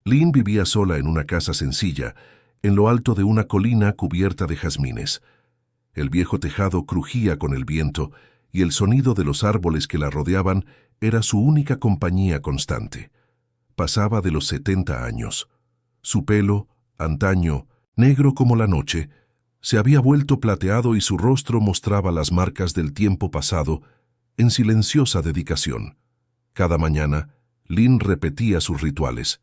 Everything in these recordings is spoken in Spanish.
Lynn vivía sola en una casa sencilla, en lo alto de una colina cubierta de jazmines. El viejo tejado crujía con el viento y el sonido de los árboles que la rodeaban era su única compañía constante. Pasaba de los 70 años. Su pelo, antaño, negro como la noche, se había vuelto plateado y su rostro mostraba las marcas del tiempo pasado en silenciosa dedicación. Cada mañana, Lynn repetía sus rituales.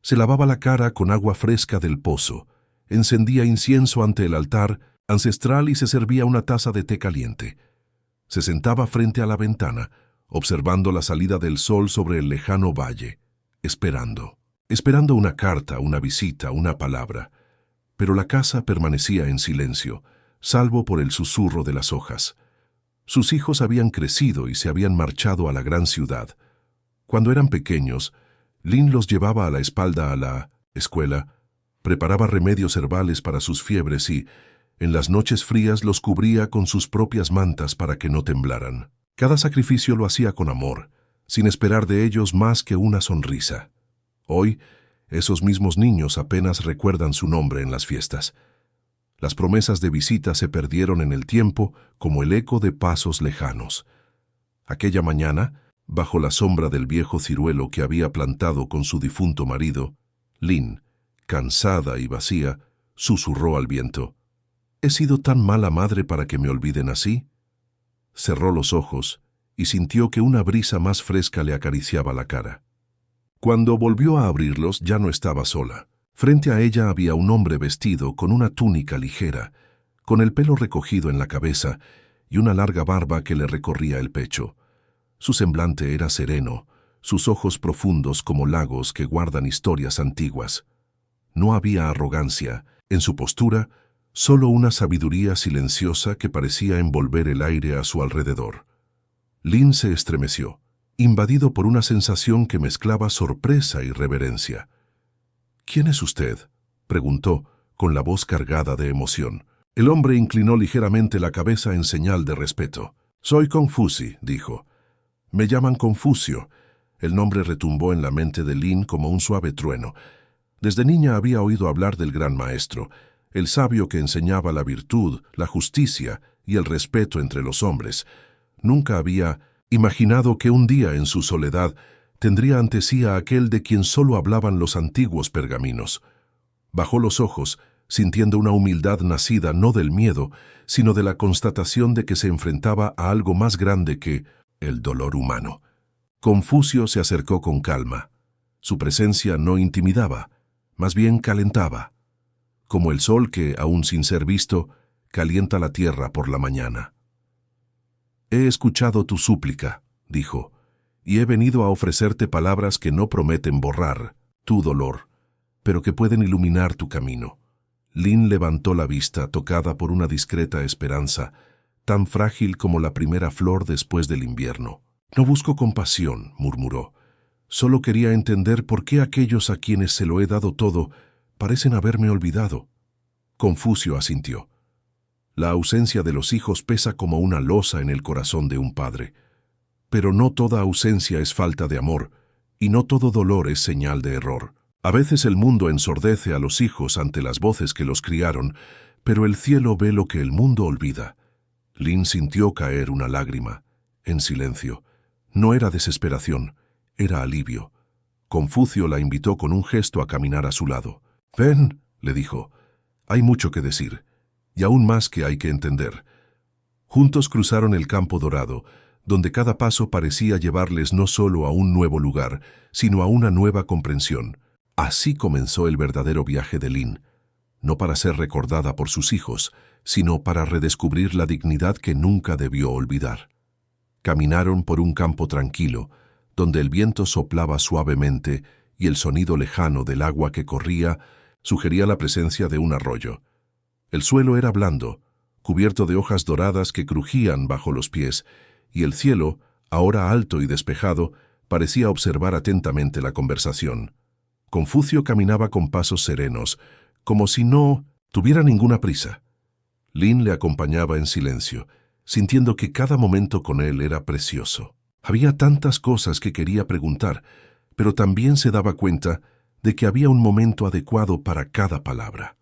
Se lavaba la cara con agua fresca del pozo, encendía incienso ante el altar ancestral y se servía una taza de té caliente. Se sentaba frente a la ventana, observando la salida del sol sobre el lejano valle, esperando una carta, una visita, una palabra. Pero la casa permanecía en silencio, salvo por el susurro de las hojas. Sus hijos habían crecido y se habían marchado a la gran ciudad. Cuando eran pequeños, Lynn los llevaba a la espalda a la escuela, preparaba remedios herbales para sus fiebres y, en las noches frías, los cubría con sus propias mantas para que no temblaran. Cada sacrificio lo hacía con amor, sin esperar de ellos más que una sonrisa. Hoy, esos mismos niños apenas recuerdan su nombre en las fiestas. Las promesas de visita se perdieron en el tiempo como el eco de pasos lejanos. Aquella mañana, bajo la sombra del viejo ciruelo que había plantado con su difunto marido, Lynn, cansada y vacía, susurró al viento: «¿He sido tan mala madre para que me olviden así?». Cerró los ojos y sintió que una brisa más fresca le acariciaba la cara. Cuando volvió a abrirlos, ya no estaba sola. Frente a ella había un hombre vestido con una túnica ligera, con el pelo recogido en la cabeza y una larga barba que le recorría el pecho. Su semblante era sereno, sus ojos profundos como lagos que guardan historias antiguas. No había arrogancia, en su postura, solo una sabiduría silenciosa que parecía envolver el aire a su alrededor. Lynn se estremeció, invadido por una sensación que mezclaba sorpresa y reverencia. «¿Quién es usted?», preguntó, con la voz cargada de emoción. El hombre inclinó ligeramente la cabeza en señal de respeto. «Soy Confuci», dijo. «Me llaman Confucio». El nombre retumbó en la mente de Lynn como un suave trueno. Desde niña había oído hablar del gran maestro, el sabio que enseñaba la virtud, la justicia y el respeto entre los hombres. Nunca había imaginado que un día en su soledad tendría ante sí a aquel de quien solo hablaban los antiguos pergaminos. Bajó los ojos, sintiendo una humildad nacida no del miedo, sino de la constatación de que se enfrentaba a algo más grande que el dolor humano. Confucio se acercó con calma. Su presencia no intimidaba, más bien calentaba, como el sol que, aún sin ser visto, calienta la tierra por la mañana. «He escuchado tu súplica», dijo, «y he venido a ofrecerte palabras que no prometen borrar tu dolor, pero que pueden iluminar tu camino». Lynn levantó la vista, tocada por una discreta esperanza, tan frágil como la primera flor después del invierno. «No busco compasión», murmuró. «Solo quería entender por qué aquellos a quienes se lo he dado todo parecen haberme olvidado». Confucio asintió. La ausencia de los hijos pesa como una losa en el corazón de un padre. Pero no toda ausencia es falta de amor, y no todo dolor es señal de error. A veces el mundo ensordece a los hijos ante las voces que los criaron, pero el cielo ve lo que el mundo olvida. Lynn sintió caer una lágrima, en silencio. No era desesperación, era alivio. Confucio la invitó con un gesto a caminar a su lado. «Ven», le dijo, «hay mucho que decir, y aún más que hay que entender». Juntos cruzaron el campo dorado, donde cada paso parecía llevarles no solo a un nuevo lugar, sino a una nueva comprensión. Así comenzó el verdadero viaje de Lynn, no para ser recordada por sus hijos, sino para redescubrir la dignidad que nunca debió olvidar. Caminaron por un campo tranquilo, donde el viento soplaba suavemente y el sonido lejano del agua que corría sugería la presencia de un arroyo. El suelo era blando, cubierto de hojas doradas que crujían bajo los pies, y el cielo, ahora alto y despejado, parecía observar atentamente la conversación. Confucio caminaba con pasos serenos, como si no tuviera ninguna prisa. Lynn le acompañaba en silencio, sintiendo que cada momento con él era precioso. Había tantas cosas que quería preguntar, pero también se daba cuenta de que había un momento adecuado para cada palabra.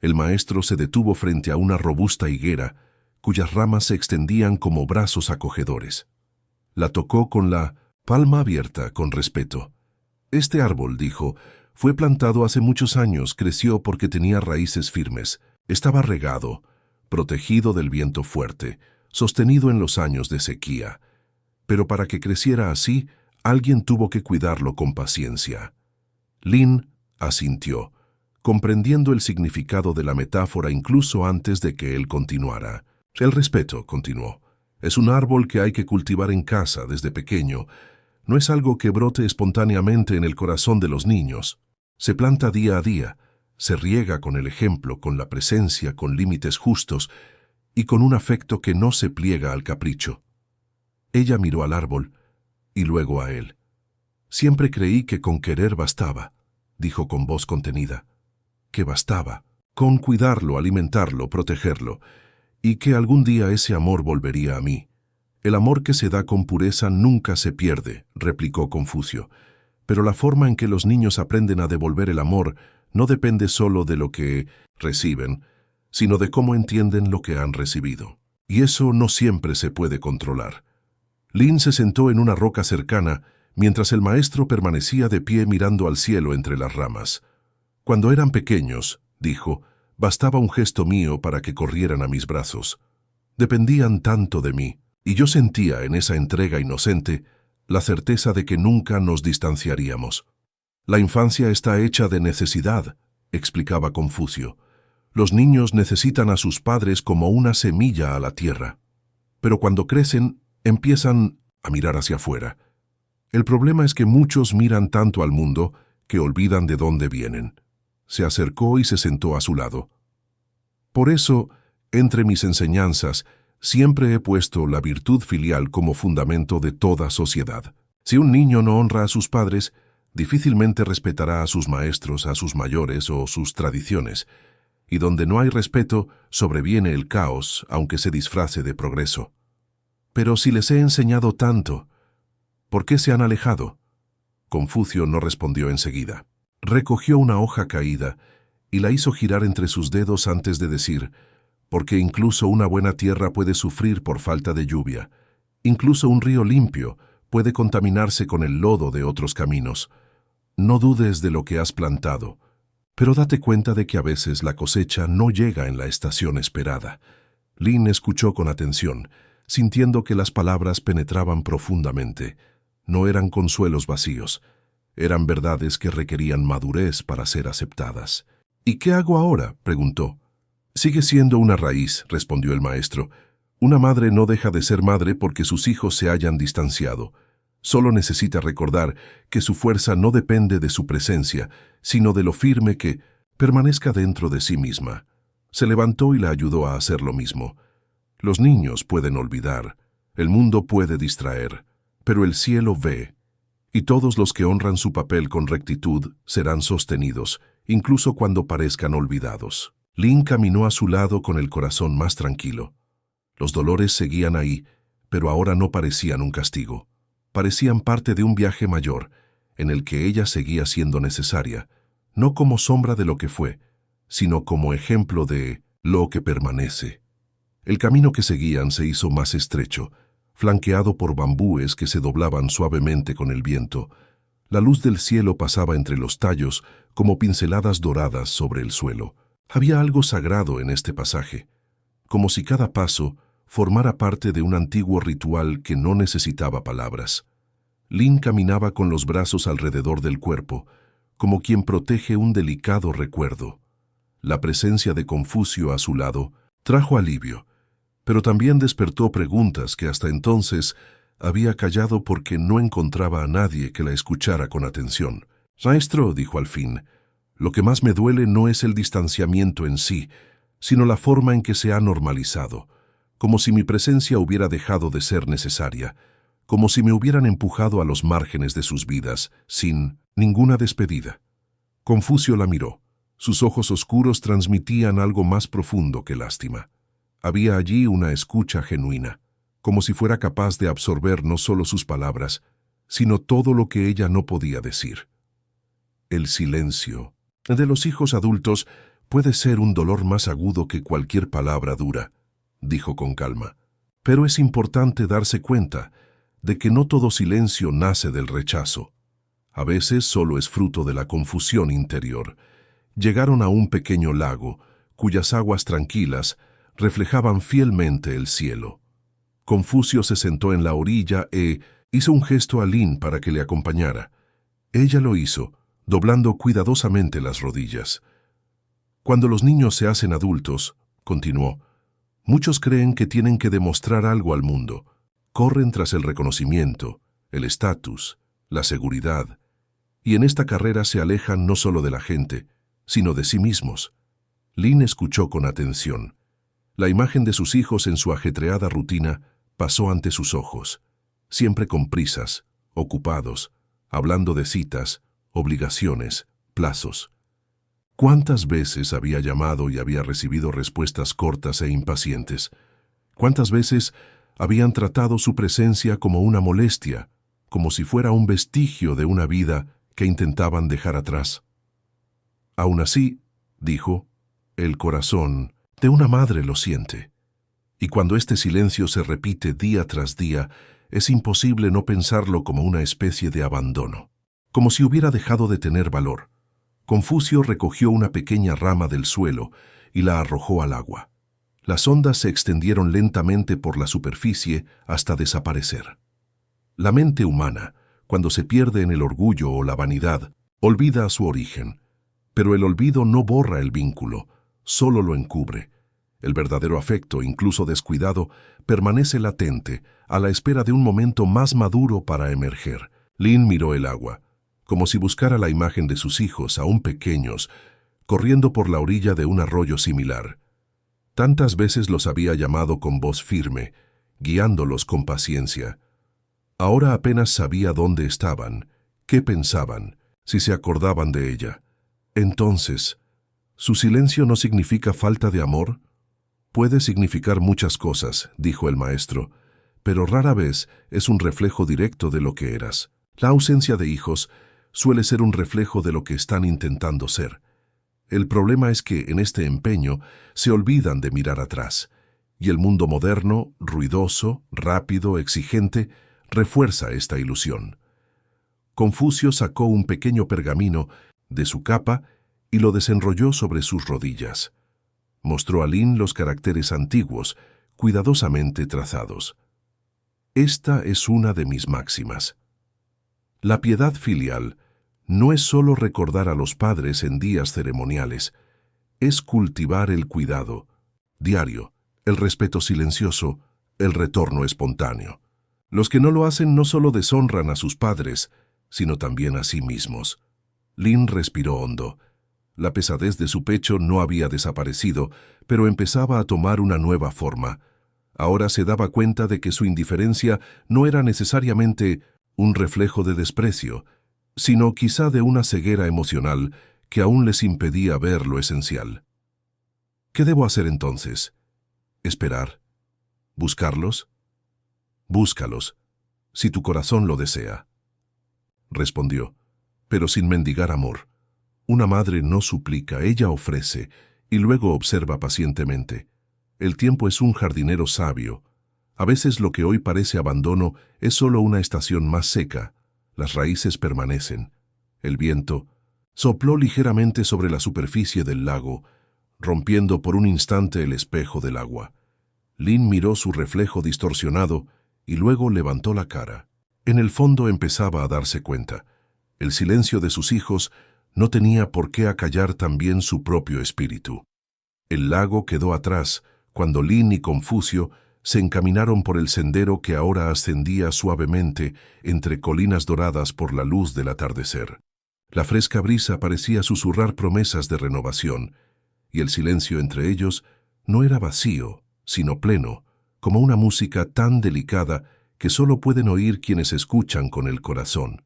El maestro se detuvo frente a una robusta higuera, cuyas ramas se extendían como brazos acogedores. La tocó con la palma abierta, con respeto. Este árbol, dijo, fue plantado hace muchos años, creció porque tenía raíces firmes, estaba regado, protegido del viento fuerte, sostenido en los años de sequía. Pero para que creciera así, alguien tuvo que cuidarlo con paciencia. Lin asintió, comprendiendo el significado de la metáfora incluso antes de que él continuara. El respeto, continuó, es un árbol que hay que cultivar en casa desde pequeño. No es algo que brote espontáneamente en el corazón de los niños. Se planta día a día, se riega con el ejemplo, con la presencia, con límites justos y con un afecto que no se pliega al capricho. Ella miró al árbol y luego a él. Siempre creí que con querer bastaba, dijo con voz contenida, que bastaba, con cuidarlo, alimentarlo, protegerlo, y que algún día ese amor volvería a mí. El amor que se da con pureza nunca se pierde, replicó Confucio, pero la forma en que los niños aprenden a devolver el amor no depende solo de lo que reciben, sino de cómo entienden lo que han recibido. Y eso no siempre se puede controlar. Lin se sentó en una roca cercana, mientras el maestro permanecía de pie mirando al cielo entre las ramas. Cuando eran pequeños, dijo, bastaba un gesto mío para que corrieran a mis brazos. Dependían tanto de mí, y yo sentía en esa entrega inocente la certeza de que nunca nos distanciaríamos. La infancia está hecha de necesidad, explicaba Confucio. Los niños necesitan a sus padres como una semilla a la tierra. Pero cuando crecen, empiezan a mirar hacia afuera. El problema es que muchos miran tanto al mundo que olvidan de dónde vienen. Se acercó y se sentó a su lado. Por eso, entre mis enseñanzas, siempre he puesto la virtud filial como fundamento de toda sociedad. Si un niño no honra a sus padres, difícilmente respetará a sus maestros, a sus mayores o sus tradiciones. Y donde no hay respeto, sobreviene el caos, aunque se disfrace de progreso. Pero si les he enseñado tanto, ¿por qué se han alejado? Confucio no respondió enseguida. Recogió una hoja caída y la hizo girar entre sus dedos antes de decir, porque incluso una buena tierra puede sufrir por falta de lluvia. Incluso un río limpio puede contaminarse con el lodo de otros caminos. No dudes de lo que has plantado, pero date cuenta de que a veces la cosecha no llega en la estación esperada. Lin escuchó con atención, sintiendo que las palabras penetraban profundamente. No eran consuelos vacíos, eran verdades que requerían madurez para ser aceptadas. ¿Y qué hago ahora?, preguntó. Sigue siendo una raíz, respondió el maestro. Una madre no deja de ser madre porque sus hijos se hayan distanciado. Solo necesita recordar que su fuerza no depende de su presencia, sino de lo firme que permanezca dentro de sí misma. Se levantó y la ayudó a hacer lo mismo. Los niños pueden olvidar, el mundo puede distraer, pero el cielo ve, y todos los que honran su papel con rectitud serán sostenidos, incluso cuando parezcan olvidados. Lin caminó a su lado con el corazón más tranquilo. Los dolores seguían ahí, pero ahora no parecían un castigo. Parecían parte de un viaje mayor, en el que ella seguía siendo necesaria, no como sombra de lo que fue, sino como ejemplo de lo que permanece. El camino que seguían se hizo más estrecho, flanqueado por bambúes que se doblaban suavemente con el viento. La luz del cielo pasaba entre los tallos como pinceladas doradas sobre el suelo. Había algo sagrado en este pasaje, como si cada paso formara parte de un antiguo ritual que no necesitaba palabras. Lin caminaba con los brazos alrededor del cuerpo, como quien protege un delicado recuerdo. La presencia de Confucio a su lado trajo alivio, pero también despertó preguntas que hasta entonces había callado porque no encontraba a nadie que la escuchara con atención. «Maestro», dijo al fin, «lo que más me duele no es el distanciamiento en sí, sino la forma en que se ha normalizado, como si mi presencia hubiera dejado de ser necesaria, como si me hubieran empujado a los márgenes de sus vidas, sin ninguna despedida». Confucio la miró. Sus ojos oscuros transmitían algo más profundo que lástima. Había allí una escucha genuina, como si fuera capaz de absorber no solo sus palabras, sino todo lo que ella no podía decir. El silencio de los hijos adultos puede ser un dolor más agudo que cualquier palabra dura, dijo con calma. Pero es importante darse cuenta de que no todo silencio nace del rechazo. A veces solo es fruto de la confusión interior. Llegaron a un pequeño lago, cuyas aguas tranquilas reflejaban fielmente el cielo. Confucio se sentó en la orilla e hizo un gesto a Lin para que le acompañara. Ella lo hizo, doblando cuidadosamente las rodillas. Cuando los niños se hacen adultos, continuó, muchos creen que tienen que demostrar algo al mundo. Corren tras el reconocimiento, el estatus, la seguridad, y en esta carrera se alejan no solo de la gente, sino de sí mismos. Lin escuchó con atención. La imagen de sus hijos en su ajetreada rutina pasó ante sus ojos, siempre con prisas, ocupados, hablando de citas, obligaciones, plazos. ¿Cuántas veces había llamado y había recibido respuestas cortas e impacientes? ¿Cuántas veces habían tratado su presencia como una molestia, como si fuera un vestigio de una vida que intentaban dejar atrás? Aún así, dijo, el corazón de una madre lo siente. Y cuando este silencio se repite día tras día, es imposible no pensarlo como una especie de abandono, como si hubiera dejado de tener valor. Confucio recogió una pequeña rama del suelo y la arrojó al agua. Las ondas se extendieron lentamente por la superficie hasta desaparecer. La mente humana, cuando se pierde en el orgullo o la vanidad, olvida su origen. Pero el olvido no borra el vínculo, solo lo encubre. El verdadero afecto, incluso descuidado, permanece latente, a la espera de un momento más maduro para emerger. Lin miró el agua, como si buscara la imagen de sus hijos, aún pequeños, corriendo por la orilla de un arroyo similar. Tantas veces los había llamado con voz firme, guiándolos con paciencia. Ahora apenas sabía dónde estaban, qué pensaban, si se acordaban de ella. Entonces, ¿su silencio no significa falta de amor? Puede significar muchas cosas, dijo el maestro, pero rara vez es un reflejo directo de lo que eras. La ausencia de hijos suele ser un reflejo de lo que están intentando ser. El problema es que en este empeño se olvidan de mirar atrás, y el mundo moderno, ruidoso, rápido, exigente, refuerza esta ilusión. Confucio sacó un pequeño pergamino de su capa y lo desenrolló sobre sus rodillas. Mostró a Lin los caracteres antiguos, cuidadosamente trazados. Esta es una de mis máximas. La piedad filial no es solo recordar a los padres en días ceremoniales, es cultivar el cuidado diario, el respeto silencioso, el retorno espontáneo. Los que no lo hacen no solo deshonran a sus padres, sino también a sí mismos. Lin respiró hondo. La pesadez de su pecho no había desaparecido, pero empezaba a tomar una nueva forma. Ahora se daba cuenta de que su indiferencia no era necesariamente un reflejo de desprecio, sino quizá de una ceguera emocional que aún les impedía ver lo esencial. ¿Qué debo hacer entonces? ¿Esperar? ¿Buscarlos? Búscalos, si tu corazón lo desea. Respondió, pero sin mendigar amor. Una madre no suplica, ella ofrece, y luego observa pacientemente. El tiempo es un jardinero sabio. A veces lo que hoy parece abandono es solo una estación más seca. Las raíces permanecen. El viento sopló ligeramente sobre la superficie del lago, rompiendo por un instante el espejo del agua. Lin miró su reflejo distorsionado y luego levantó la cara. En el fondo empezaba a darse cuenta. El silencio de sus hijos no tenía por qué acallar también su propio espíritu. El lago quedó atrás cuando Lin y Confucio se encaminaron por el sendero que ahora ascendía suavemente entre colinas doradas por la luz del atardecer. La fresca brisa parecía susurrar promesas de renovación, y el silencio entre ellos no era vacío, sino pleno, como una música tan delicada que solo pueden oír quienes escuchan con el corazón.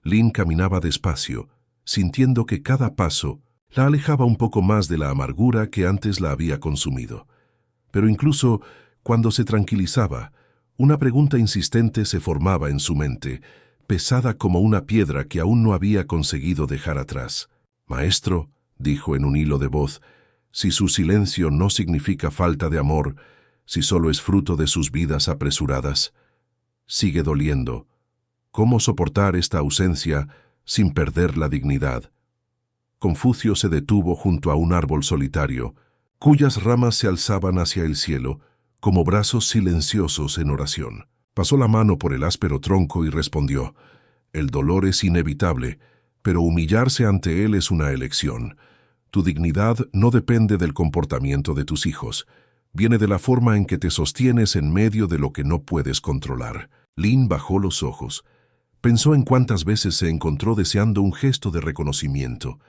Lin caminaba despacio, sintiendo que cada paso la alejaba un poco más de la amargura que antes la había consumido. Pero incluso cuando se tranquilizaba, una pregunta insistente se formaba en su mente. pesada como una piedra que aún no había conseguido dejar atrás. «Maestro», dijo en un hilo de voz, «si su silencio no significa falta de amor, si solo es fruto de sus vidas apresuradas, sigue doliendo. ¿Cómo soportar esta ausencia sin perder la dignidad?» Confucio se detuvo junto a un árbol solitario, cuyas ramas se alzaban hacia el cielo, como brazos silenciosos en oración. Pasó la mano por el áspero tronco y respondió: «El dolor es inevitable, pero humillarse ante él es una elección. Tu dignidad no depende del comportamiento de tus hijos, viene de la forma en que te sostienes en medio de lo que no puedes controlar». Lin bajó los ojos. Pensó en cuántas veces se encontró deseando un gesto de reconocimiento,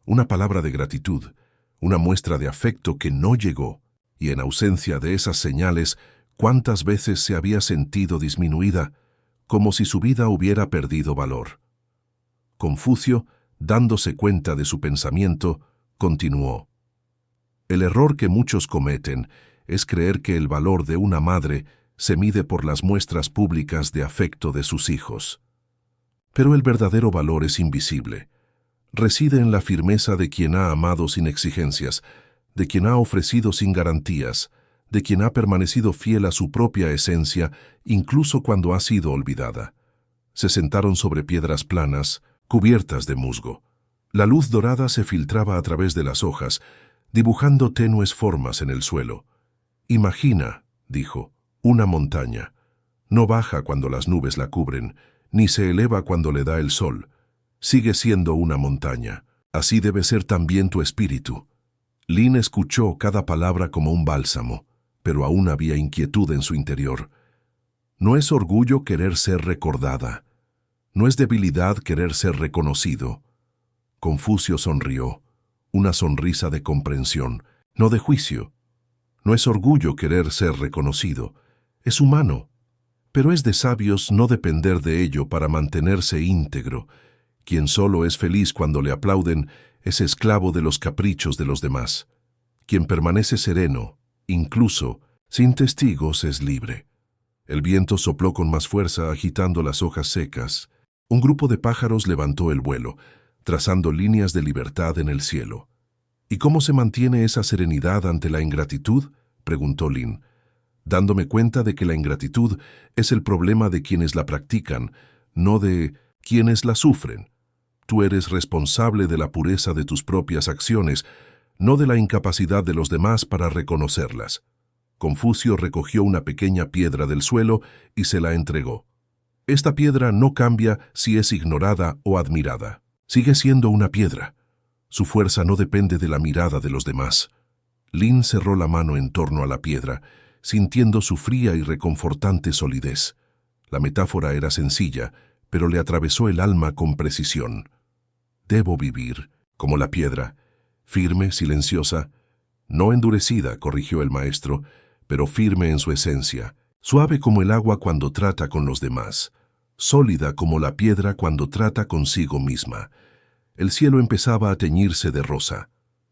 una palabra de gratitud, una muestra de afecto que no llegó, y en ausencia de esas señales, cuántas veces se había sentido disminuida, como si su vida hubiera perdido valor. Confucio, dándose cuenta de su pensamiento, continuó: «El error que muchos cometen es creer que el valor de una madre se mide por las muestras públicas de afecto de sus hijos. Pero el verdadero valor es invisible. Reside en la firmeza de quien ha amado sin exigencias, de quien ha ofrecido sin garantías, de quien ha permanecido fiel a su propia esencia, incluso cuando ha sido olvidada». Se sentaron sobre piedras planas, cubiertas de musgo. La luz dorada se filtraba a través de las hojas, dibujando tenues formas en el suelo. «Imagina», dijo, «una montaña. No baja cuando las nubes la cubren, ni se eleva cuando le da el sol. Sigue siendo una montaña. Así debe ser también tu espíritu». Lin escuchó cada palabra como un bálsamo, pero aún había inquietud en su interior. No es orgullo querer ser recordada. No es debilidad querer ser reconocido. Confucio sonrió, una sonrisa de comprensión, no de juicio. No es orgullo querer ser reconocido. Es humano, pero es de sabios no depender de ello para mantenerse íntegro. Quien solo es feliz cuando le aplauden es esclavo de los caprichos de los demás. Quien permanece sereno, incluso sin testigos, es libre. El viento sopló con más fuerza, agitando las hojas secas. Un grupo de pájaros levantó el vuelo, trazando líneas de libertad en el cielo. «¿Y cómo se mantiene esa serenidad ante la ingratitud?», preguntó Lin, dándome cuenta de que la ingratitud es el problema de quienes la practican, no de quienes la sufren. Tú eres responsable de la pureza de tus propias acciones, no de la incapacidad de los demás para reconocerlas». Confucio recogió una pequeña piedra del suelo y se la entregó. «Esta piedra no cambia si es ignorada o admirada. Sigue siendo una piedra. Su fuerza no depende de la mirada de los demás». Lin cerró la mano en torno a la piedra, sintiendo su fría y reconfortante solidez. La metáfora era sencilla, pero le atravesó el alma con precisión. «Debo vivir, como la piedra, firme, silenciosa, no endurecida», corrigió el maestro, «pero firme en su esencia, suave como el agua cuando trata con los demás, sólida como la piedra cuando trata consigo misma». El cielo empezaba a teñirse de rosa.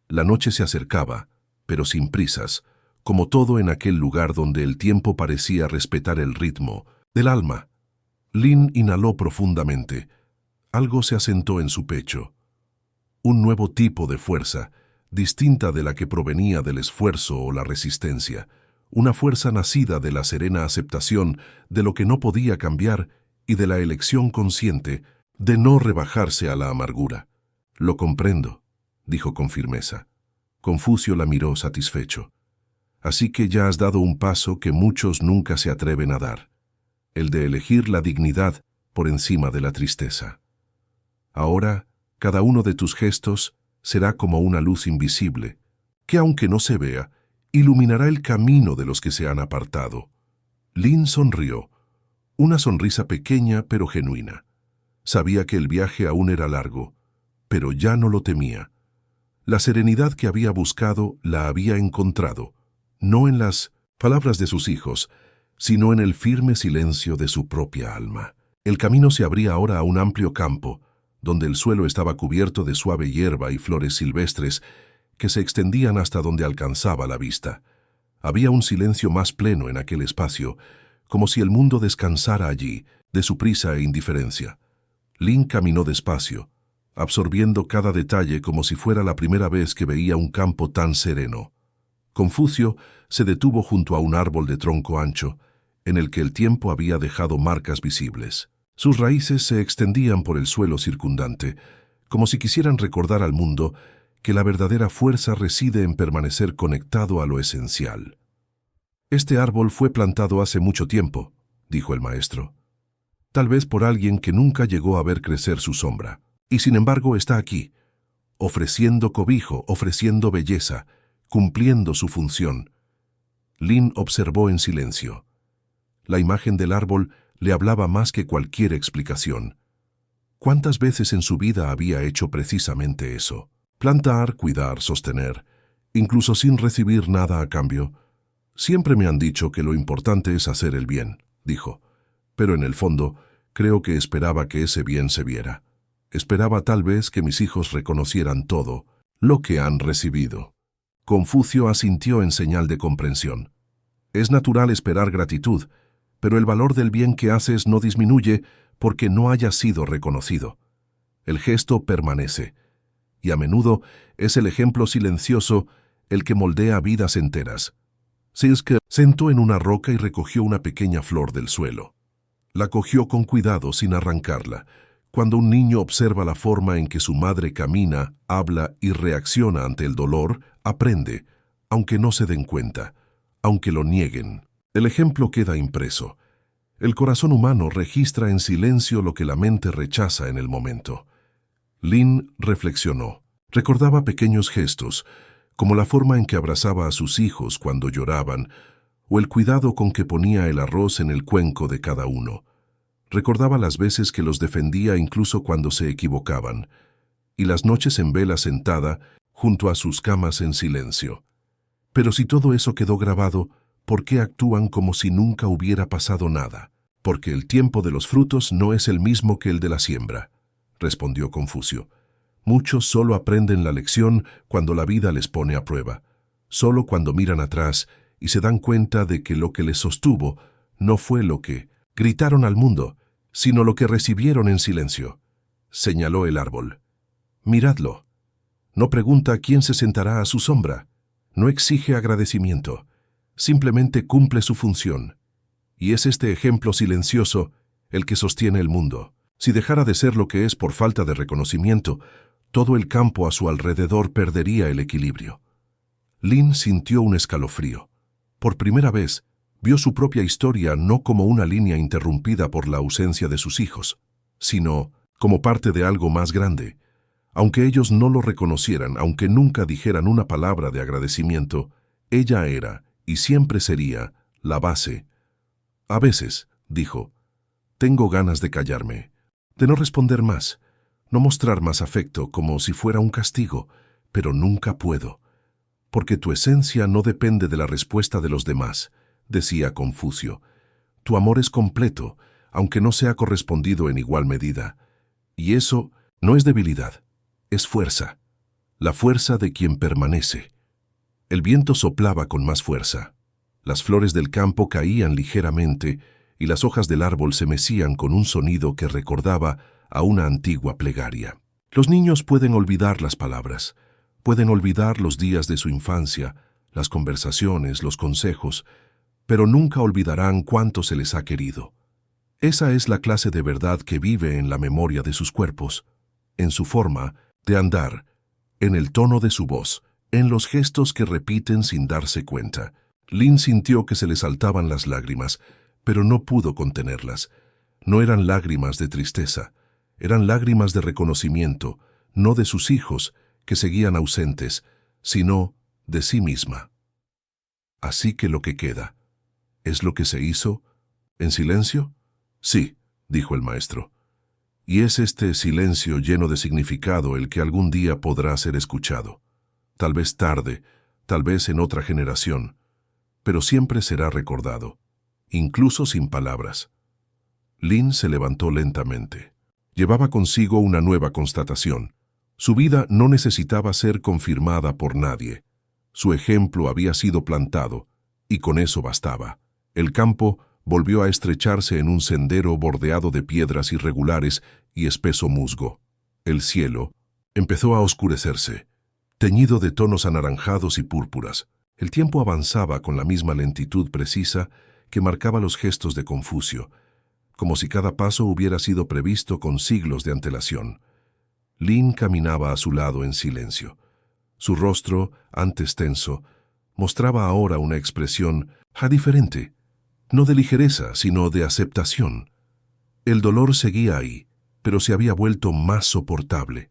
La noche se acercaba, pero sin prisas, como todo en aquel lugar donde el tiempo parecía respetar el ritmo del alma. Lin inhaló profundamente. Algo se asentó en su pecho. Un nuevo tipo de fuerza, distinta de la que provenía del esfuerzo o la resistencia. Una fuerza nacida de la serena aceptación de lo que no podía cambiar y de la elección consciente de no rebajarse a la amargura. «Lo comprendo», dijo con firmeza. Confucio la miró satisfecho. «Así que ya has dado un paso que muchos nunca se atreven a dar, el de elegir la dignidad por encima de la tristeza. Ahora, cada uno de tus gestos será como una luz invisible, que aunque no se vea, iluminará el camino de los que se han apartado». Lin sonrió, una sonrisa pequeña pero genuina. Sabía que el viaje aún era largo, pero ya no lo temía. La serenidad que había buscado la había encontrado, no en las palabras de sus hijos, sino en el firme silencio de su propia alma. El camino se abría ahora a un amplio campo, donde el suelo estaba cubierto de suave hierba y flores silvestres que se extendían hasta donde alcanzaba la vista. Había un silencio más pleno en aquel espacio, como si el mundo descansara allí, de su prisa e indiferencia. Lin caminó despacio, absorbiendo cada detalle como si fuera la primera vez que veía un campo tan sereno. Confucio se detuvo junto a un árbol de tronco ancho, en el que el tiempo había dejado marcas visibles. Sus raíces se extendían por el suelo circundante, como si quisieran recordar al mundo que la verdadera fuerza reside en permanecer conectado a lo esencial. «Este árbol fue plantado hace mucho tiempo», dijo el maestro. «Tal vez por alguien que nunca llegó a ver crecer su sombra. Y sin embargo está aquí, ofreciendo cobijo, ofreciendo belleza, cumpliendo su función». Lin observó en silencio. La imagen del árbol le hablaba más que cualquier explicación. ¿Cuántas veces en su vida había hecho precisamente eso? Plantar, cuidar, sostener, incluso sin recibir nada a cambio. «Siempre me han dicho que lo importante es hacer el bien», dijo, «pero en el fondo creo que esperaba que ese bien se viera. Esperaba tal vez que mis hijos reconocieran todo lo que han recibido». Confucio asintió en señal de comprensión. «Es natural esperar gratitud, pero el valor del bien que haces no disminuye porque no haya sido reconocido. El gesto permanece, y a menudo es el ejemplo silencioso el que moldea vidas enteras». Silke sentó en una roca y recogió una pequeña flor del suelo. La cogió con cuidado sin arrancarla. Cuando un niño observa la forma en que su madre camina, habla y reacciona ante el dolor, aprende, aunque no se den cuenta, aunque lo nieguen. El ejemplo queda impreso. El corazón humano registra en silencio lo que la mente rechaza en el momento. Lin reflexionó. Recordaba pequeños gestos, como la forma en que abrazaba a sus hijos cuando lloraban, o el cuidado con que ponía el arroz en el cuenco de cada uno. Recordaba las veces que los defendía incluso cuando se equivocaban, y las noches en vela sentada junto a sus camas en silencio. Pero si todo eso quedó grabado, ¿por qué actúan como si nunca hubiera pasado nada? «Porque el tiempo de los frutos no es el mismo que el de la siembra», respondió Confucio. «Muchos solo aprenden la lección cuando la vida les pone a prueba, solo cuando miran atrás y se dan cuenta de que lo que les sostuvo no fue lo que gritaron al mundo, sino lo que recibieron en silencio». Señaló el árbol. «Miradlo. No pregunta quién se sentará a su sombra. No exige agradecimiento. Simplemente cumple su función. Y es este ejemplo silencioso el que sostiene el mundo. Si dejara de ser lo que es por falta de reconocimiento, todo el campo a su alrededor perdería el equilibrio». Lin sintió un escalofrío. Por primera vez, vio su propia historia no como una línea interrumpida por la ausencia de sus hijos, sino como parte de algo más grande. Aunque ellos no lo reconocieran, aunque nunca dijeran una palabra de agradecimiento, ella era, y siempre sería, la base. «A veces», dijo, «tengo ganas de callarme, de no responder más, no mostrar más afecto como si fuera un castigo, pero nunca puedo. Porque tu esencia no depende de la respuesta de los demás», decía Confucio. «Tu amor es completo, aunque no sea correspondido en igual medida. Y eso no es debilidad, es fuerza, la fuerza de quien permanece». El viento soplaba con más fuerza. Las flores del campo caían ligeramente y las hojas del árbol se mecían con un sonido que recordaba a una antigua plegaria. Los niños pueden olvidar las palabras, pueden olvidar los días de su infancia, las conversaciones, los consejos, pero nunca olvidarán cuánto se les ha querido. Esa es la clase de verdad que vive en la memoria de sus cuerpos, en su forma de andar, en el tono de su voz, en los gestos que repiten sin darse cuenta. Lin sintió que se le saltaban las lágrimas, pero no pudo contenerlas. No eran lágrimas de tristeza, eran lágrimas de reconocimiento, no de sus hijos, que seguían ausentes, sino de sí misma. «Así que lo que queda, ¿es lo que se hizo en silencio?» «Sí», dijo el maestro. «Y es este silencio lleno de significado el que algún día podrá ser escuchado. Tal vez tarde, tal vez en otra generación, pero siempre será recordado, incluso sin palabras». Lin se levantó lentamente. Llevaba consigo una nueva constatación. Su vida no necesitaba ser confirmada por nadie. Su ejemplo había sido plantado, y con eso bastaba. El campo volvió a estrecharse en un sendero bordeado de piedras irregulares y espeso musgo. El cielo empezó a oscurecerse, teñido de tonos anaranjados y púrpuras. El tiempo avanzaba con la misma lentitud precisa que marcaba los gestos de Confucio, como si cada paso hubiera sido previsto con siglos de antelación. Lin caminaba a su lado en silencio. Su rostro, antes tenso, mostraba ahora una expresión diferente, no de ligereza, sino de aceptación. El dolor seguía ahí, pero se había vuelto más soportable,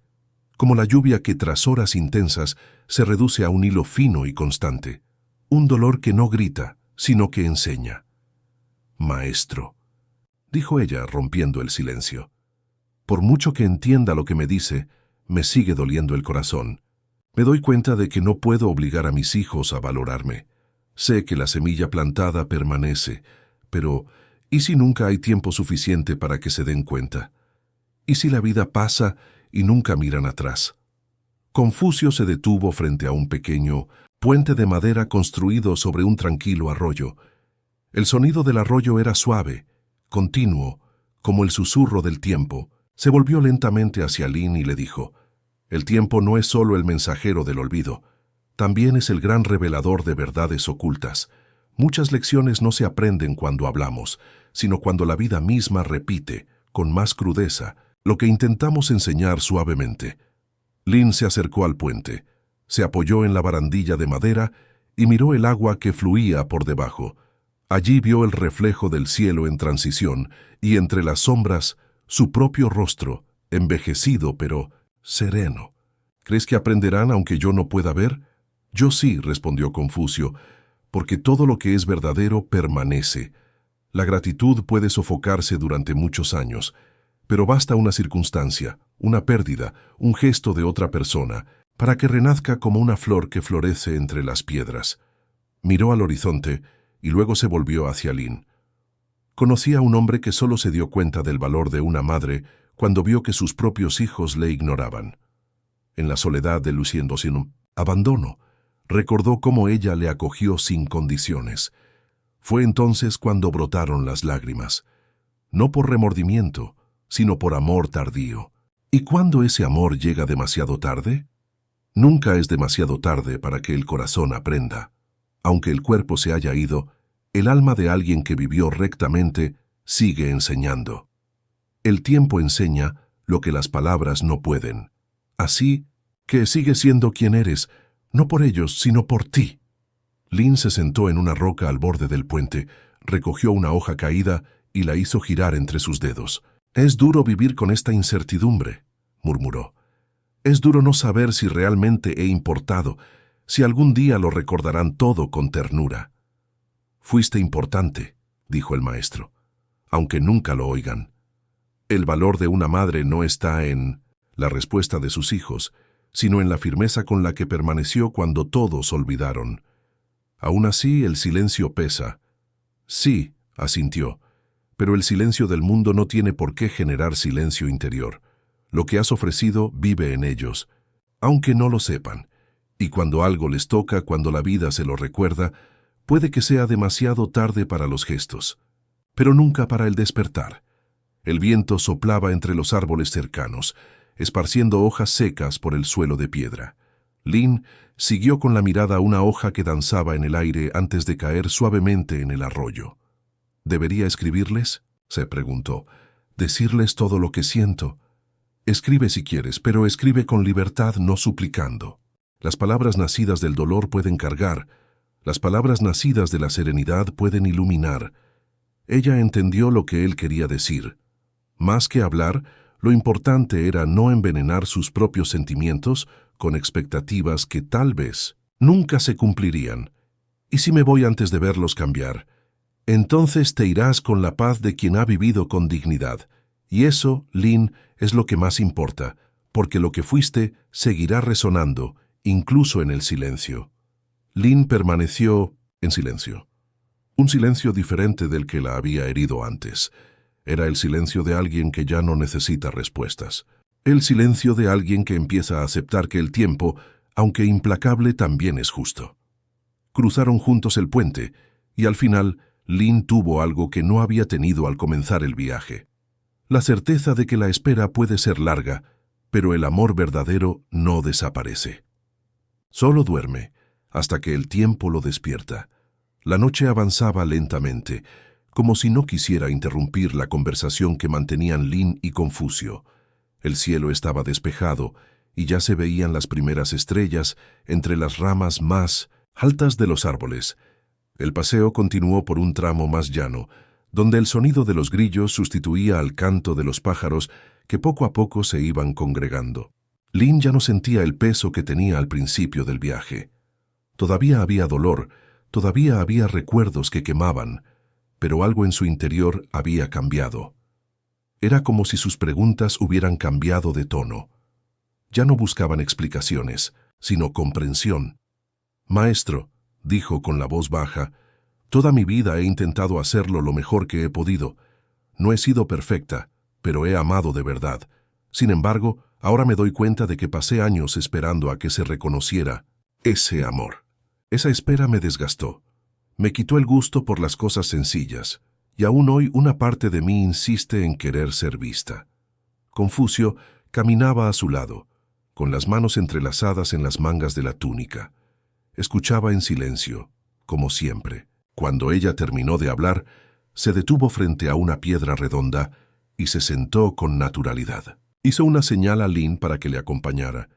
como la lluvia que tras horas intensas se reduce a un hilo fino y constante. Un dolor que no grita, sino que enseña. «Maestro», dijo ella, rompiendo el silencio. «Por mucho que entienda lo que me dice, me sigue doliendo el corazón. Me doy cuenta de que no puedo obligar a mis hijos a valorarme. Sé que la semilla plantada permanece, pero ¿y si nunca hay tiempo suficiente para que se den cuenta? ¿Y si la vida pasa y nunca miran atrás?» Confucio se detuvo frente a un pequeño puente de madera construido sobre un tranquilo arroyo. El sonido del arroyo era suave, continuo, como el susurro del tiempo. Se volvió lentamente hacia Lin y le dijo: «El tiempo no es solo el mensajero del olvido, también es el gran revelador de verdades ocultas. Muchas lecciones no se aprenden cuando hablamos, sino cuando la vida misma repite, con más crudeza, lo que intentamos enseñar suavemente». Lin se acercó al puente, se apoyó en la barandilla de madera y miró el agua que fluía por debajo. Allí vio el reflejo del cielo en transición y entre las sombras su propio rostro, envejecido pero sereno. «¿Crees que aprenderán aunque yo no pueda ver?» «Yo sí», respondió Confucio, «porque todo lo que es verdadero permanece. La gratitud puede sofocarse durante muchos años, pero basta una circunstancia, una pérdida, un gesto de otra persona, para que renazca como una flor que florece entre las piedras». Miró al horizonte y luego se volvió hacia Lin. Conocía a un hombre que solo se dio cuenta del valor de una madre cuando vio que sus propios hijos le ignoraban. En la soledad de luciendo sin abandono, recordó cómo ella le acogió sin condiciones. Fue entonces cuando brotaron las lágrimas, no por remordimiento, sino por amor tardío. ¿Y cuándo ese amor llega demasiado tarde? Nunca es demasiado tarde para que el corazón aprenda. Aunque el cuerpo se haya ido, el alma de alguien que vivió rectamente sigue enseñando. El tiempo enseña lo que las palabras no pueden. Así que sigue siendo quien eres, no por ellos, sino por ti. Lin se sentó en una roca al borde del puente, recogió una hoja caída y la hizo girar entre sus dedos. «Es duro vivir con esta incertidumbre», murmuró. «Es duro no saber si realmente he importado, si algún día lo recordarán todo con ternura». «Fuiste importante», dijo el maestro, «aunque nunca lo oigan. El valor de una madre no está en la respuesta de sus hijos, sino en la firmeza con la que permaneció cuando todos olvidaron. Aún así, el silencio pesa». «Sí», asintió, «pero el silencio del mundo no tiene por qué generar silencio interior. Lo que has ofrecido vive en ellos, aunque no lo sepan. Y cuando algo les toca, cuando la vida se lo recuerda, puede que sea demasiado tarde para los gestos, pero nunca para el despertar». El viento soplaba entre los árboles cercanos, esparciendo hojas secas por el suelo de piedra. Lin siguió con la mirada una hoja que danzaba en el aire antes de caer suavemente en el arroyo. «¿Debería escribirles?», se preguntó. «¿Decirles todo lo que siento?» «Escribe si quieres, pero escribe con libertad, no suplicando. Las palabras nacidas del dolor pueden cargar, las palabras nacidas de la serenidad pueden iluminar». Ella entendió lo que él quería decir. Más que hablar, lo importante era no envenenar sus propios sentimientos con expectativas que tal vez nunca se cumplirían. «¿Y si me voy antes de verlos cambiar?» «Entonces te irás con la paz de quien ha vivido con dignidad. Y eso, Lin, es lo que más importa, porque lo que fuiste seguirá resonando, incluso en el silencio». Lin permaneció en silencio. Un silencio diferente del que la había herido antes. Era el silencio de alguien que ya no necesita respuestas. El silencio de alguien que empieza a aceptar que el tiempo, aunque implacable, también es justo. Cruzaron juntos el puente, y al final Lin tuvo algo que no había tenido al comenzar el viaje. La certeza de que la espera puede ser larga, pero el amor verdadero no desaparece. Solo duerme, hasta que el tiempo lo despierta. La noche avanzaba lentamente, como si no quisiera interrumpir la conversación que mantenían Lin y Confucio. El cielo estaba despejado, y ya se veían las primeras estrellas entre las ramas más altas de los árboles. El paseo continuó por un tramo más llano, donde el sonido de los grillos sustituía al canto de los pájaros que poco a poco se iban congregando. Lin ya no sentía el peso que tenía al principio del viaje. Todavía había dolor, todavía había recuerdos que quemaban, pero algo en su interior había cambiado. Era como si sus preguntas hubieran cambiado de tono. Ya no buscaban explicaciones, sino comprensión. «Maestro», dijo con la voz baja, «toda mi vida he intentado hacerlo lo mejor que he podido. No he sido perfecta, pero he amado de verdad. Sin embargo, ahora me doy cuenta de que pasé años esperando a que se reconociera ese amor. Esa espera me desgastó. Me quitó el gusto por las cosas sencillas, y aún hoy una parte de mí insiste en querer ser vista». Confucio caminaba a su lado, con las manos entrelazadas en las mangas de la túnica. Escuchaba en silencio, como siempre. Cuando ella terminó de hablar, se detuvo frente a una piedra redonda y se sentó con naturalidad. Hizo una señal a Lin para que le acompañara.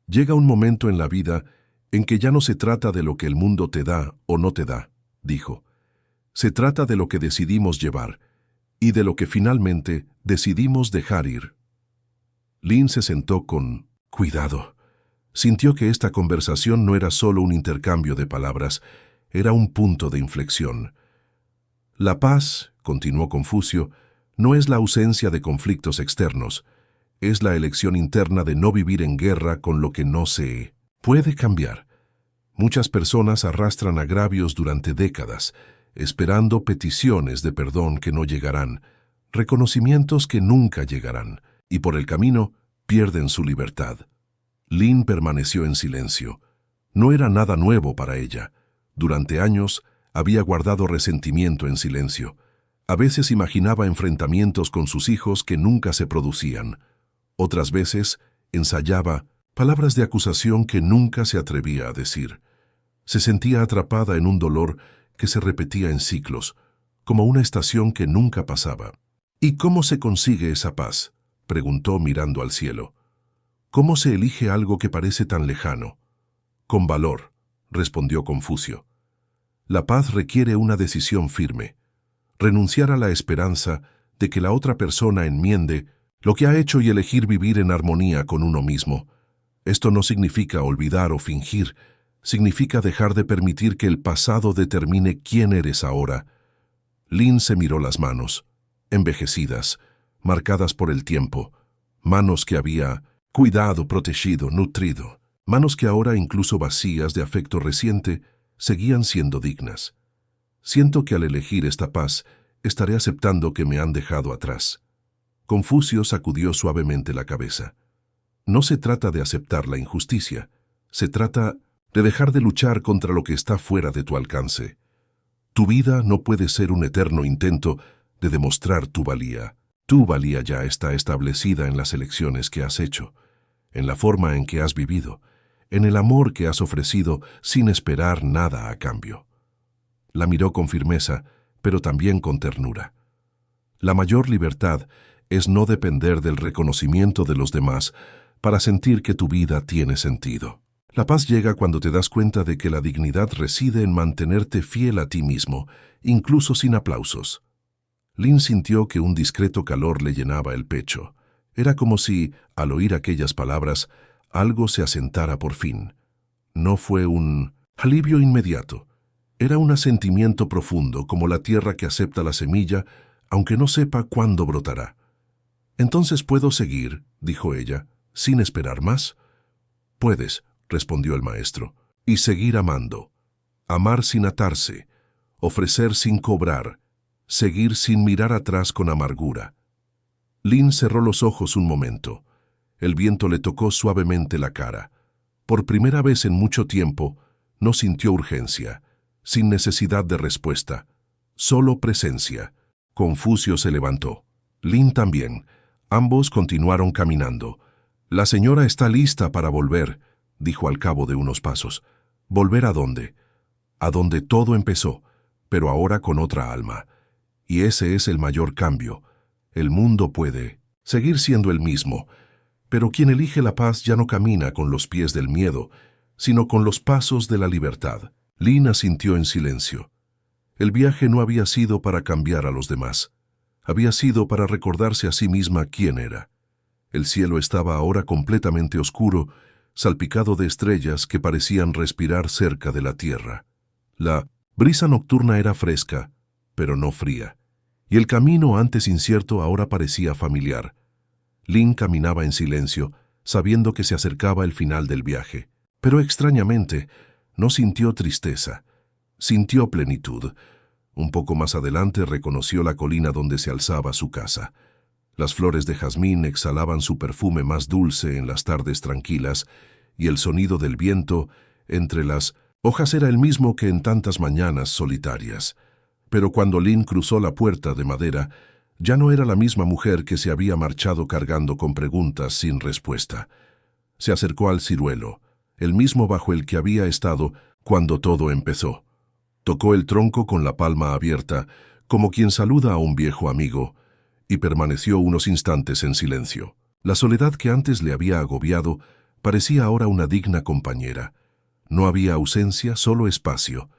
«Llega un momento en la vida en que ya no se trata de lo que el mundo te da o no te da», dijo. «Se trata de lo que decidimos llevar y de lo que finalmente decidimos dejar ir». Lin se sentó con cuidado. Sintió que esta conversación no era solo un intercambio de palabras, era un punto de inflexión. «La paz», continuó Confucio, «no es la ausencia de conflictos externos, es la elección interna de no vivir en guerra con lo que no se puede cambiar». Muchas personas arrastran agravios durante décadas, esperando peticiones de perdón que no llegarán, reconocimientos que nunca llegarán, y por el camino pierden su libertad. Lin permaneció en silencio. No era nada nuevo para ella. Durante años había guardado resentimiento en silencio. A veces imaginaba enfrentamientos con sus hijos que nunca se producían. Otras veces ensayaba palabras de acusación que nunca se atrevía a decir. Se sentía atrapada en un dolor que se repetía en ciclos, como una estación que nunca pasaba. «¿Y cómo se consigue esa paz?», preguntó mirando al cielo. «¿Cómo se elige algo que parece tan lejano?». «Con valor», respondió Confucio. «La paz requiere una decisión firme. Renunciar a la esperanza de que la otra persona enmiende lo que ha hecho y elegir vivir en armonía con uno mismo. Esto no significa olvidar o fingir, significa dejar de permitir que el pasado determine quién eres ahora». Lin se miró las manos, envejecidas, marcadas por el tiempo, manos que había cuidado, protegido, nutrido, manos que ahora, incluso vacías de afecto reciente, seguían siendo dignas. «Siento que al elegir esta paz, estaré aceptando que me han dejado atrás». Confucio sacudió suavemente la cabeza. «No se trata de aceptar la injusticia, se trata de dejar de luchar contra lo que está fuera de tu alcance. Tu vida no puede ser un eterno intento de demostrar tu valía. Tu valía ya está establecida en las elecciones que has hecho, en la forma en que has vivido, en el amor que has ofrecido sin esperar nada a cambio». La miró con firmeza, pero también con ternura. «La mayor libertad es no depender del reconocimiento de los demás para sentir que tu vida tiene sentido. La paz llega cuando te das cuenta de que la dignidad reside en mantenerte fiel a ti mismo, incluso sin aplausos». Lin sintió que un discreto calor le llenaba el pecho. Era como si, al oír aquellas palabras, algo se asentara por fin. No fue un alivio inmediato. Era un asentimiento profundo, como la tierra que acepta la semilla, aunque no sepa cuándo brotará. «Entonces puedo seguir», dijo ella, «sin esperar más». «Puedes», respondió el maestro, «y seguir amando. Amar sin atarse, ofrecer sin cobrar, seguir sin mirar atrás con amargura». Lin cerró los ojos un momento. El viento le tocó suavemente la cara. Por primera vez en mucho tiempo, no sintió urgencia, sin necesidad de respuesta. solo presencia. Confucio se levantó. Lin también. Ambos continuaron caminando. «La señora está lista para volver», dijo al cabo de unos pasos. «¿Volver a dónde?» «A donde todo empezó, pero ahora con otra alma. Y ese es el mayor cambio. El mundo puede seguir siendo el mismo, pero quien elige la paz ya no camina con los pies del miedo, sino con los pasos de la libertad». Lin asintió en silencio. El viaje no había sido para cambiar a los demás. Había sido para recordarse a sí misma quién era. El cielo estaba ahora completamente oscuro, salpicado de estrellas que parecían respirar cerca de la tierra. La brisa nocturna era fresca, pero no fría, y el camino antes incierto ahora parecía familiar. Lin caminaba en silencio, sabiendo que se acercaba el final del viaje, pero extrañamente no sintió tristeza, sintió plenitud. Un poco más adelante reconoció la colina donde se alzaba su casa. Las flores de jazmín exhalaban su perfume más dulce en las tardes tranquilas, y el sonido del viento entre las hojas era el mismo que en tantas mañanas solitarias. Pero cuando Lin cruzó la puerta de madera, ya no era la misma mujer que se había marchado cargando con preguntas sin respuesta. Se acercó al ciruelo, el mismo bajo el que había estado cuando todo empezó. Tocó el tronco con la palma abierta, como quien saluda a un viejo amigo, y permaneció unos instantes en silencio. La soledad que antes le había agobiado parecía ahora una digna compañera. No había ausencia, solo espacio.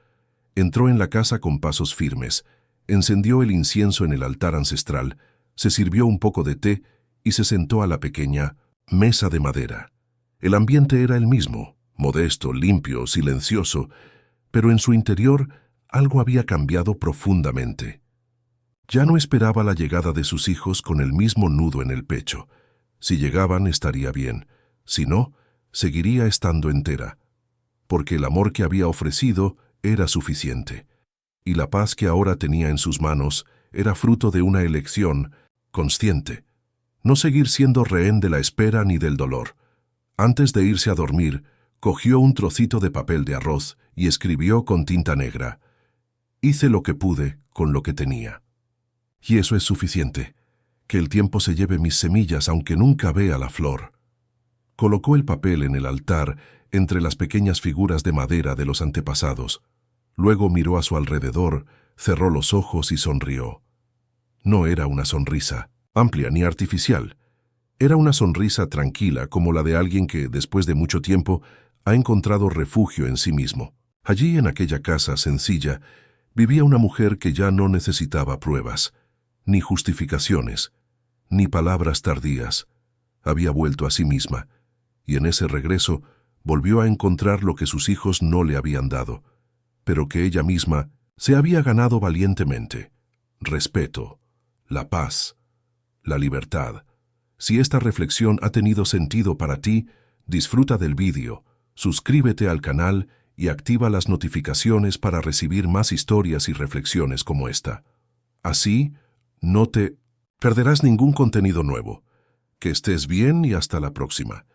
Entró en la casa con pasos firmes, encendió el incienso en el altar ancestral, se sirvió un poco de té y se sentó a la pequeña mesa de madera. El ambiente era el mismo, modesto, limpio, silencioso, pero en su interior algo había cambiado profundamente. Ya no esperaba la llegada de sus hijos con el mismo nudo en el pecho. Si llegaban, estaría bien. Si no, seguiría estando entera, porque el amor que había ofrecido era suficiente, y la paz que ahora tenía en sus manos era fruto de una elección consciente. No seguir siendo rehén de la espera ni del dolor. Antes de irse a dormir, cogió un trocito de papel de arroz y escribió con tinta negra: «Hice lo que pude con lo que tenía. Y eso es suficiente. Que el tiempo se lleve mis semillas aunque nunca vea la flor». Colocó el papel en el altar entre las pequeñas figuras de madera de los antepasados. Luego miró a su alrededor, cerró los ojos y sonrió. No era una sonrisa amplia ni artificial. Era una sonrisa tranquila como la de alguien que, después de mucho tiempo, ha encontrado refugio en sí mismo. Allí, en aquella casa sencilla, vivía una mujer que ya no necesitaba pruebas, ni justificaciones, ni palabras tardías. Había vuelto a sí misma, y en ese regreso volvió a encontrar lo que sus hijos no le habían dado, pero que ella misma se había ganado valientemente: respeto, la paz, la libertad. Si esta reflexión ha tenido sentido para ti, disfruta del vídeo, suscríbete al canal y activa las notificaciones para recibir más historias y reflexiones como esta. Así, no te perderás ningún contenido nuevo. Que estés bien y hasta la próxima.